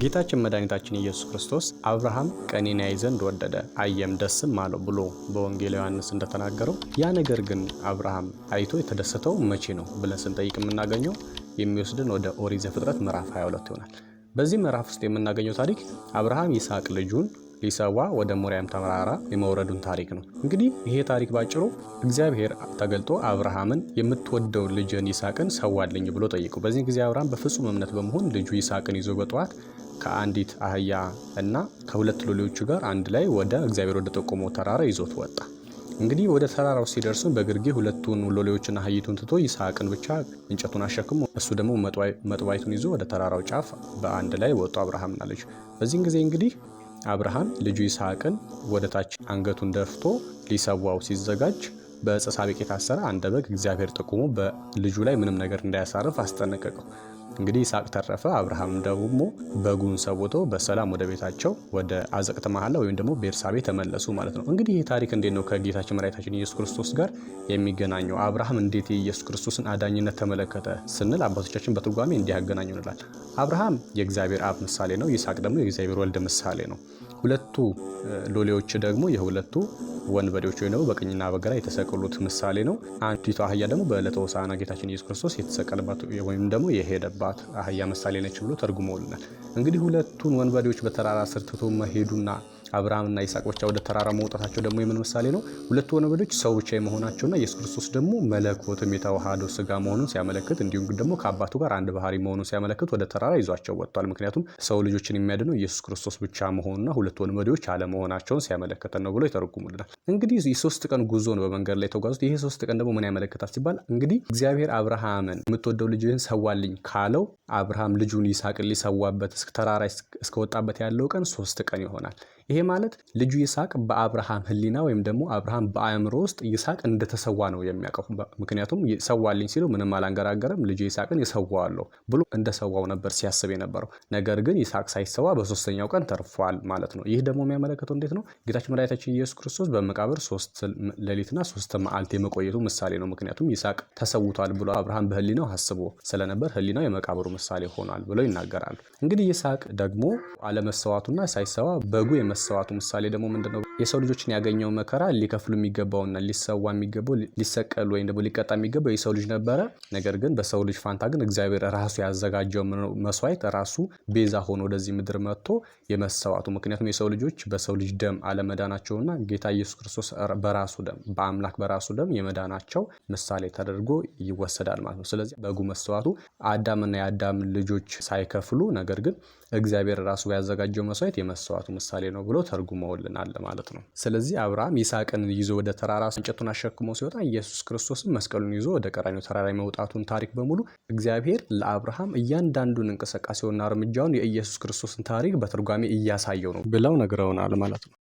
ጌታችን መድኃኒታችን ኢየሱስ ክርስቶስ አብርሃም ቀኔን ያይ ዘንድ ወደደ አየም ደስም አለው ብሎ በወንጌል ዮሐንስ እንደተናገረው ያ ነገር ግን አብርሃም አይቶ የተደሰተው መቼ ነው ብለን ስንጠይቅ የምናገኘው የሚወስድን ወደ ኦሪት ዘፍጥረት ምዕራፍ 22 ይሆናል። በዚህ ምዕራፍ ውስጥ የምናገኘው ታሪክ አብርሃም ይስሐቅ ልጁን ሊሰዋ ወደ ሞሪያም ተራራ የመውረዱን ታሪክ ነው። እንግዲህ ይሄ ታሪክ ባጭሩ እግዚአብሔር ተገልጦ አብርሃምን የምትወደው ልጅን ይስሐቅን ሰዋልኝ ብሎ ጠይቀው። በዚህ ጊዜ አብርሃም በፍጹም እምነት በመሆን ልጁ ይስሐቅን ይዞ በጠዋት ከአንዲት አህያ እና ከሁለት ሎሌዎቹ ጋር አንድ ላይ ወደ እግዚአብሔር ወደ ጠቆመው ተራራ ይዞት ወጣ። እንግዲህ ወደ ተራራው ሲደርሱ በግርጌ ሁለቱን ሎሌዎችና አህይቱን ትቶ ይስሐቅን ብቻ እንጨቱን አሸክሞ እሱ ደግሞ መጥባይቱን ይዞ ወደ ተራራው ጫፍ በአንድ ላይ ወጡ አብርሃምና ልጁ። በዚህ ጊዜ እንግዲህ አብርሃም ልጁ ይስሐቅን ወደ ታች አንገቱን ደፍቶ ሊሰዋው ሲዘጋጅ በዕፀ ሳቤቅ የታሰረ አንድ በግ እግዚአብሔር ጠቁሞ በልጁ ላይ ምንም ነገር እንዳያሳርፍ አስጠነቀቀው። እንግዲህ ይስሐቅ ተረፈ። አብርሃም ደግሞ በጉን ሰውቶ በሰላም ወደ ቤታቸው ወደ አዘቅት መሐላ ወይም ደግሞ ቤርሳቤ ተመለሱ ማለት ነው። እንግዲህ ይህ ታሪክ እንዴት ነው ከጌታችን መድኃኒታችን ኢየሱስ ክርስቶስ ጋር የሚገናኘው? አብርሃም እንዴት የኢየሱስ ክርስቶስን አዳኝነት ተመለከተ ስንል አባቶቻችን በትርጓሜ እንዲህ ያገናኙናል። አብርሃም የእግዚአብሔር አብ ምሳሌ ነው። ይስሐቅ ደግሞ የእግዚአብሔር ወልድ ምሳሌ ነው። ሁለቱ ሎሌዎች ደግሞ የሁለቱ ወንበዴዎች ወይ ደግሞ በቀኝና በግራ የተሰቀሉት ምሳሌ ነው። አንዲቱ አህያ ደግሞ በዕለተ ሆሳዕና ጌታችን ኢየሱስ ክርስቶስ የተሰቀለባት ወይም ደግሞ የሄደባት አህያ ምሳሌ ነች ብሎ ተርጉመውልናል። እንግዲህ ሁለቱን ወንበዴዎች በተራራ ስር ትቶ መሄዱና አብርሃምና ይስሐቅ ብቻ ወደ ተራራ መውጣታቸው ደግሞ የምን ምሳሌ ነው? ሁለቱ ወንበዴዎች ሰው ብቻ የመሆናቸውና ኢየሱስ ክርስቶስ ደግሞ መለኮትም የተዋሃደው ስጋ መሆኑን ሲያመለክት እንዲሁም ደግሞ ከአባቱ ጋር አንድ ባህሪ መሆኑን ሲያመለክት ወደ ተራራ ይዟቸው ወጥቷል። ምክንያቱም ሰው ልጆችን የሚያድነው ኢየሱስ ክርስቶስ ብቻ መሆኑና ሁለቱ ወንበዴዎች አለመሆናቸውን ሲያመለክተን ነው ብሎ ይተረጉሙልናል። እንግዲህ የሶስት ቀን ጉዞ ነው በመንገድ ላይ የተጓዙት። ይሄ ሶስት ቀን ደግሞ ምን ያመለክታል ሲባል እንግዲህ እግዚአብሔር አብርሃምን የምትወደው ልጅህን ሰዋልኝ ካለው አብርሃም ልጁን ይስሐቅን ሊሰዋበት ተራራ እስከወጣበት ያለው ቀን 3 ቀን ይሆናል። ይሄ ማለት ልጁ ይስሐቅ በአብርሃም ሕሊና ወይም ደግሞ አብርሃም በአእምሮ ውስጥ ይስሐቅ እንደተሰዋ ነው የሚያውቀው። ምክንያቱም ሰዋልኝ ሲለው ምንም አላንገራገረም። ልጁ ይስሐቅን የሰዋዋለሁ ብሎ እንደሰዋው ነበር ሲያስብ የነበረው። ነገር ግን ይስሐቅ ሳይሰዋ በ3ኛው ቀን ተርፏል ማለት ነው። ይህ ደግሞ የሚያመለክተው እንዴት ነው? ጌታችን መድኃኒታችን ኢየሱስ ክርስቶስ በመቃብር 3 ሌሊትና 3 መዓልት የመቆየቱ ምሳሌ ነው። ምክንያቱም ይስሐቅ ተሰውቷል ብሎ አብርሃም በሕሊናው አስቦ ስለነበር ሕሊናው የመቃብሩ ምሳሌ ሆኗል ብለው ይናገራሉ። እንግዲህ ይስሐቅ ደግሞ አለመሰዋቱና ሳይሰዋ በጉ የመሰዋቱ ምሳሌ ደግሞ ምንድነው? የሰው ልጆችን ያገኘው መከራ ሊከፍሉ የሚገባውና ሊሰዋ የሚገባው ሊሰቀል ወይም ደግሞ ሊቀጣ የሚገባው የሰው ልጅ ነበረ። ነገር ግን በሰው ልጅ ፋንታ ግን እግዚአብሔር ራሱ ያዘጋጀው መስዋዕት ራሱ ቤዛ ሆኖ ወደዚህ ምድር መጥቶ የመሰዋቱ ምክንያቱም የሰው ልጆች በሰው ልጅ ደም አለመዳናቸውና ጌታ ኢየሱስ ክርስቶስ በራሱ ደም በአምላክ በራሱ ደም የመዳናቸው ምሳሌ ተደርጎ ይወሰዳል ማለት ነው። ስለዚህ በጉ መሰዋቱ አዳምና የአዳም ልጆች ሳይከፍሉ ነገር ግን እግዚአብሔር ራሱ ያዘጋጀው መስዋዕት የመሰዋቱ ምሳሌ ነው ብሎ ተርጉመውልናል ማለት ነው። ስለዚህ አብርሃም ይስሐቅን ይዞ ወደ ተራራ እንጨቱን አሸክሞ ሲወጣ ኢየሱስ ክርስቶስም መስቀሉን ይዞ ወደ ቀራንዮ ተራራ የመውጣቱን ታሪክ በሙሉ እግዚአብሔር ለአብርሃም እያንዳንዱን እንቅስቃሴውና እርምጃውን የኢየሱስ ክርስቶስን ታሪክ በትርጓሜ እያሳየው ነው ብለው ነግረውናል ማለት ነው።